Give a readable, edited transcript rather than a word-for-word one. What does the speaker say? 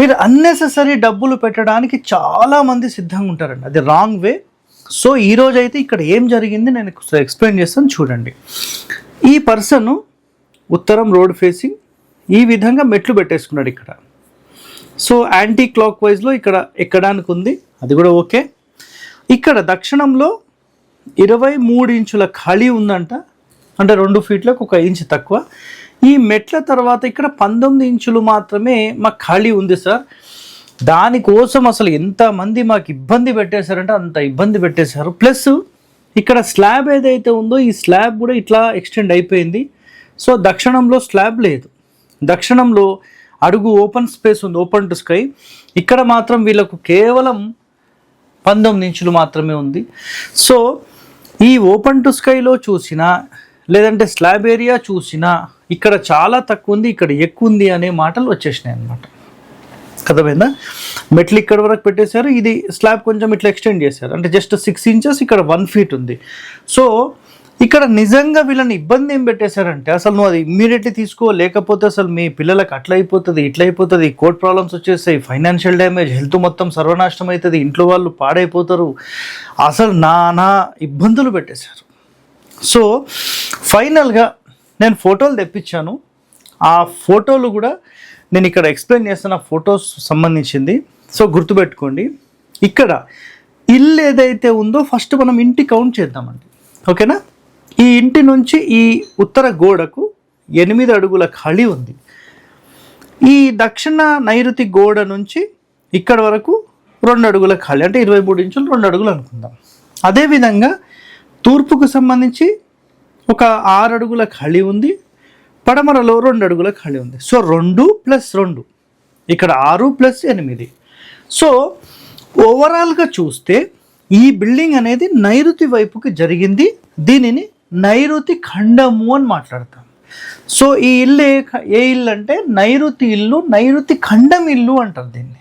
మీరు అన్నెసెసరీ డబ్బులు పెట్టడానికి చాలామంది సిద్ధంగా ఉంటారండి, అది రాంగ్ వే. సో ఈరోజు అయితే ఇక్కడ ఏం జరిగింది నేను ఎక్స్ప్లెయిన్ చేస్తాను చూడండి. ఈ పర్సన్ ఉత్తరం రోడ్ ఫేసింగ్ ఈ విధంగా మెట్లు పెట్టేసుకున్నాడు ఇక్కడ. సో యాంటీ క్లాక్ వైజ్లో ఇక్కడ ఎక్కడానికి ఉంది, అది కూడా ఓకే. ఇక్కడ దక్షిణంలో 23 ఇంచుల ఖాళీ ఉందంట, అంటే 2 ఫీట్లకు 1 ఇంచు తక్కువ. ఈ మెట్ల తర్వాత ఇక్కడ 19 ఇంచులు మాత్రమే మాకు ఖాళీ ఉంది సార్. దానికోసం అసలు ఎంతమంది మాకు ఇబ్బంది పెట్టేశారంటే అంత ఇబ్బంది పెట్టేశారు. ప్లస్ ఇక్కడ స్లాబ్ ఏదైతే ఉందో ఈ స్లాబ్ కూడా ఇట్లా ఎక్స్టెండ్ అయిపోయింది. సో దక్షిణంలో స్లాబ్ లేదు, దక్షిణంలో అడుగు ఓపెన్ స్పేస్ ఉంది, ఓపెన్ టు స్కై. ఇక్కడ మాత్రం వీళ్ళకు కేవలం 19 ఇంచులు మాత్రమే ఉంది. సో ఈ ఓపెన్ టు స్కైలో చూసినా లేదంటే స్లాబ్ ఏరియా చూసినా ఇక్కడ చాలా తక్కువ ఉంది, ఇక్కడ ఎక్కువ ఉంది అనే మాటలు వచ్చేసినాయి అన్నమాట. అర్థమైందా? మెట్లు ఇక్కడ వరకు పెట్టేశారు, ఇది స్లాబ్ కొంచెం ఇట్లా ఎక్స్టెండ్ చేశారు, అంటే జస్ట్ 6 ఇంచెస్, ఇక్కడ 1 ఫీట్ ఉంది. సో ఇక్కడ నిజంగా వీళ్ళని ఇబ్బంది ఏం పెట్టేశారంటే అసలు నువ్వు అది ఇమ్మీడియట్లీ తీసుకో, లేకపోతే అసలు మీ పిల్లలకు అట్లా అయిపోతుంది ఇట్లా అయిపోతుంది, కోర్ట్ ప్రాబ్లమ్స్ వచ్చేస్తాయి, ఫైనాన్షియల్ డ్యామేజ్, హెల్త్ మొత్తం సర్వనాశనం అవుతుంది, ఇంట్లో వాళ్ళు పాడైపోతారు, అసలు నానా ఇబ్బందులు పెట్టేశారు. సో ఫైనల్గా నేను ఫోటోలు తెప్పించాను, ఆ ఫోటోలు కూడా నేను ఇక్కడ ఎక్స్ప్లెయిన్ చేస్తున్న ఫొటోస్ సంబంధించింది. సో గుర్తుపెట్టుకోండి, ఇక్కడ ఇల్లు ఏదైతే ఉందో ఫస్ట్ మనం ఇంటి కౌంట్ చేద్దామండి, ఓకేనా? ఈ ఇంటి నుంచి ఈ ఉత్తర గోడకు 8 అడుగుల ఖాళీ ఉంది. ఈ దక్షిణ నైరుతి గోడ నుంచి ఇక్కడ వరకు 2 అడుగుల ఖాళీ, అంటే 23 ఇంచులు 2 అడుగులు అనుకుందాం. అదేవిధంగా తూర్పుకు సంబంధించి ఒక 6 అడుగుల ఖాళీ ఉంది, పడమరలో 2 అడుగుల ఖాళీ ఉంది. సో 2 + 2 ఇక్కడ 6 + 8. సో ఓవరాల్గా చూస్తే ఈ బిల్డింగ్ అనేది నైరుతి వైపుకి జరిగింది, దీనిని నైరుతి ఖండము అని మాట్లాడతాం. సో ఈ ఇల్లు ఏ ఇల్లు అంటే నైరుతి ఇల్లు, నైరుతి ఖండం ఇల్లు అంటారు దీన్ని.